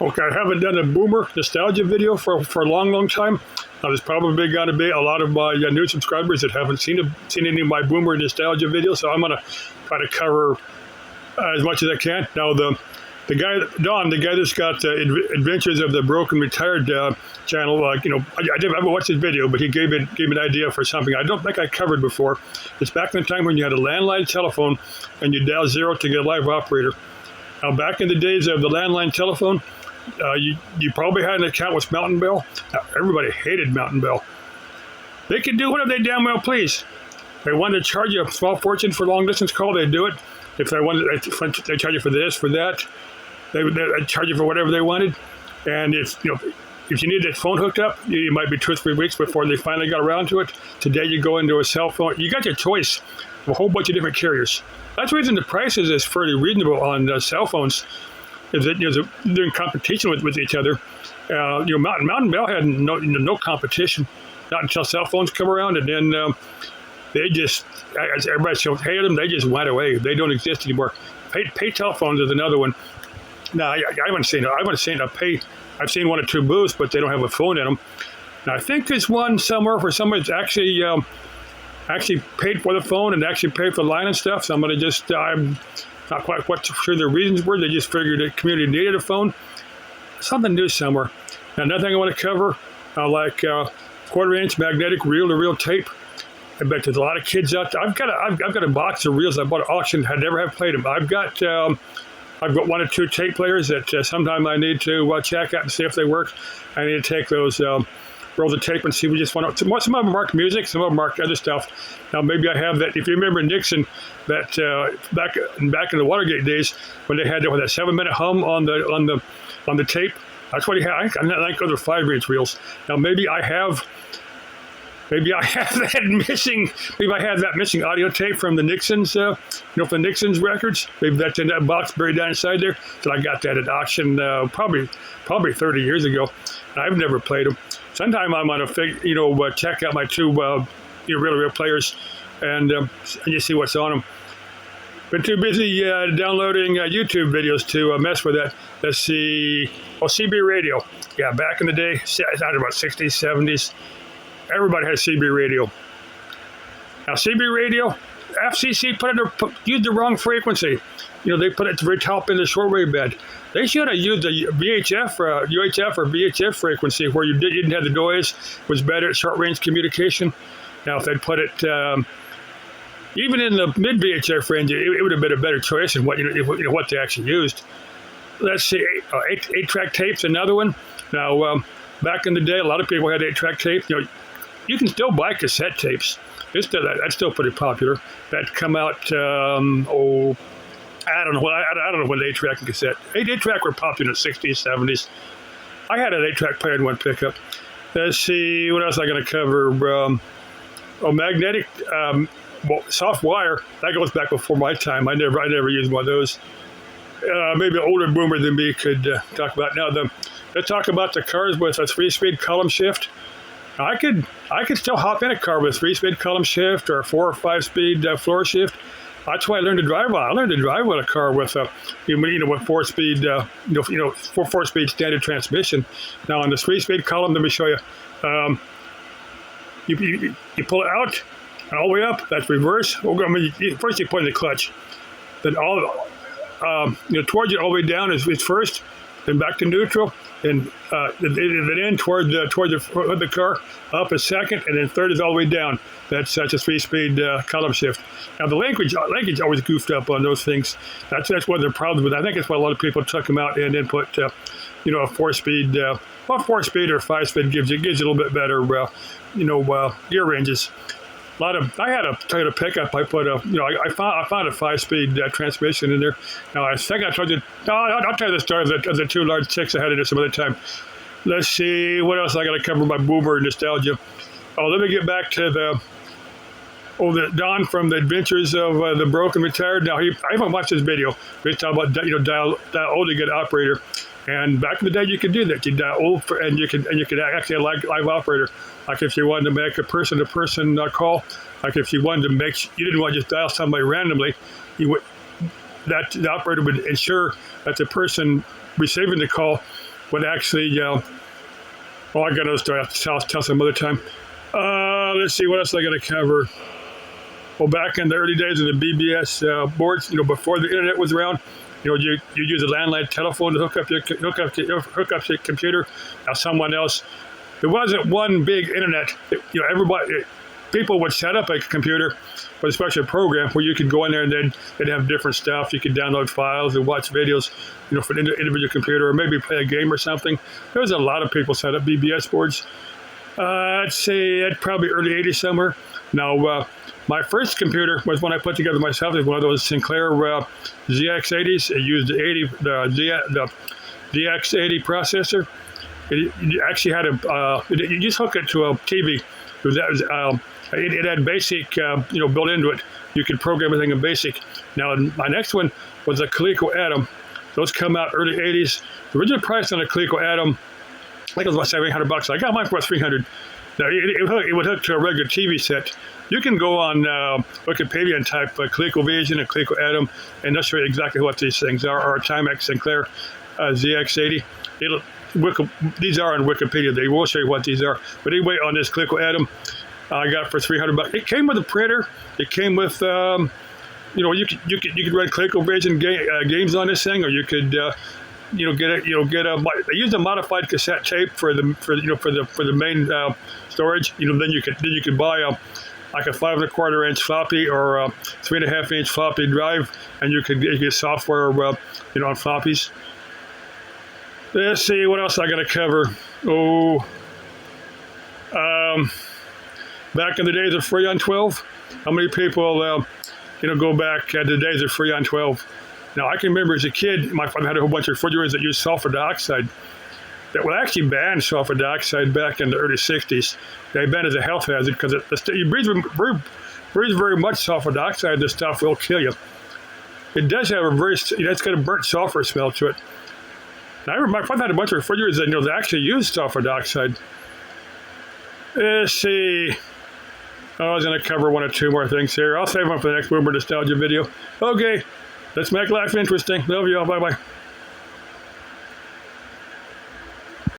Okay, I haven't done a boomer nostalgia video for a long, long time. There's probably going to be a lot of my new subscribers that haven't seen any of my boomer nostalgia videos, so I'm going to try to cover as much as I can. Now, the guy Don, the guy that's got Adventures of the Broken Retired channel, I haven't watched his video, but he gave me an idea for something I don't think I covered before. It's back in the time when you had a landline telephone and you dial 0 to get a live operator. Now, back in the days of the landline telephone, you probably had an account with Mountain Bell. Now, everybody hated Mountain Bell. They could do whatever they damn well please. They wanted to charge you a small fortune for long distance call, they'd do it. If they wanted, they charge you for this, for that. They'd charge you for whatever they wanted. And if you needed that phone hooked up, you might be 2 or 3 weeks before they finally got around to it. Today, you go into a cell phone. You got your choice of a whole bunch of different carriers. That's the reason the prices is fairly reasonable on cell phones. Is that they're in competition with each other. Mountain Bell had no competition, not until cell phones come around, and then they just, as everybody hated them, they just went away. They don't exist anymore. Pay telephones is another one. Now I haven't seen it. I've seen 1 or 2 booths, but they don't have a phone in them. Now I think there's one somewhere for somebody that's actually paid for the phone and actually paid for the line and stuff. Somebody just I'm not quite sure their reasons were. They just figured the community needed a phone. Something new somewhere. Now, another thing I want to cover, like 1/4-inch magnetic reel-to-reel tape. I bet there's a lot of kids out there. I've got a box of reels I bought at auction. I never have played them. I've got 1 or 2 tape players that sometime I need to check out and see if they work. I need to take those roll the tape and see. We just want to. Some of them mark music, some of them mark other stuff. Now maybe I have that. If you remember Nixon, that back in the Watergate days when they had that 7-minute hum on the tape. That's what he had. I like other 5-inch reels. Now maybe I have that missing. Maybe I have that missing audio tape from the Nixon's, from the Nixon's records. Maybe that's in that box buried down inside there. So I got that at auction probably 30 years ago. I've never played them. Sometime I'm gonna check out my 2 real players and you see what's on them. Been too busy downloading YouTube videos to mess with that. Let's see. CB radio. Yeah, back in the day, I don't know, about 60s, 70s. Everybody had CB radio. Now, CB radio, FCC used the wrong frequency. They put it at the very top in the shortwave band. They should have used the UHF or VHF frequency where you didn't have the noise, was better at short-range communication. Now, if they'd put it even in the mid-VHF range, it would have been a better choice in what they actually used. Let's see, 8-track tape's another one. Now, back in the day, a lot of people had 8-track tape. You can still buy cassette tapes. That's still pretty popular. That come out, I don't know when 8-track and cassette. 8-track were popular in the 60s, 70s. I had an 8-track player in one pickup. Let's see, what else am I going to cover? Magnetic, soft wire. That goes back before my time. I never used one of those. Maybe an older boomer than me could talk about. Now, let's talk about the cars with a 3-speed column shift. I could still hop in a car with a 3-speed column shift or a 4 or 5-speed floor shift. That's why I learned to drive on. I learned to drive with a car with a, with 4-speed, 4-speed standard transmission. Now on the 3-speed column, let me show you. You pull it out and all the way up. That's reverse. First you put in the clutch. Then towards it all the way down is first. Then back to neutral. And then toward the car, up a second, and then third is all the way down. That's a 3-speed column shift. Now the linkage always goofed up on those things. That's one of the problems. But I think that's why a lot of people took them out and then put a 4-speed, 4-speed or 5-speed gives you a little bit better gear ranges. I had a Toyota pickup. I put I found a 5-speed transmission in there. Now I think I told you. No, I'll tell you the story of the 2 large chicks I had in there some other time. Let's see what else I got to cover my boomer nostalgia. Let me get back to the Don from the Adventures of the Broken Retired. Now I haven't watched this video. We're talking about dial old to get operator. And back in the day, you could do that. You dial old and you could actually have live operator. Like if you wanted to make a person-to-person call, like if you wanted to you didn't want to just dial somebody randomly, the operator would ensure that the person receiving the call would actually, oh, I got another story. I have to tell some other time. Let's see, what else I got to cover? Well, back in the early days of the BBS boards, before the internet was around, you use a landline telephone to hook up your computer. Now someone else. There wasn't one big internet. People would set up a computer with a special program where you could go in there and then they'd have different stuff. You could download files and watch videos, for an individual computer, or maybe play a game or something. There was a lot of people set up BBS boards. I'd say at probably early 80s somewhere. Now, my first computer was one I put together myself. It was one of those Sinclair ZX80s. It used the DX80 processor. It actually had you just hook it to a TV. It had BASIC, built into it. You could program everything in BASIC. Now, my next one was a Coleco Atom. Those come out early 80s. The original price on a Coleco Atom, I think it was about $700. I got mine for about $300. Now, it would hook to a regular TV set. You can go on Wikipedia and type ColecoVision and Coleco Atom, and they'll show you exactly what these things are, or Timex Sinclair ZX80. These are on Wikipedia. They will show you what these are. But anyway, on this Coleco Atom, I got for $300. It came with a printer. It came with, you could run ColecoVision games on this thing, or you could, get a. They used a modified cassette tape for the main storage. Then you could buy like a 5 1/4 inch floppy or a 3 1/2 inch floppy drive, and you could get software, on floppies. Let's see, what else I got to cover. Back in the days of Freon 12, how many people, go back to the days of Freon 12? Now, I can remember as a kid, my father had a whole bunch of refrigerators that used sulfur dioxide. That would actually ban sulfur dioxide back in the early 60s. They banned it as a health hazard because you breathe very much sulfur dioxide, this stuff will kill you. It does have it's got a burnt sulfur smell to it. Now, I remember my father had a bunch of refrigerators that actually used sulfur dioxide. Let's see. I was going to cover one or two more things here. I'll save one for the next Boomer Nostalgia video. Okay, let's make life interesting. Love you all. Bye-bye.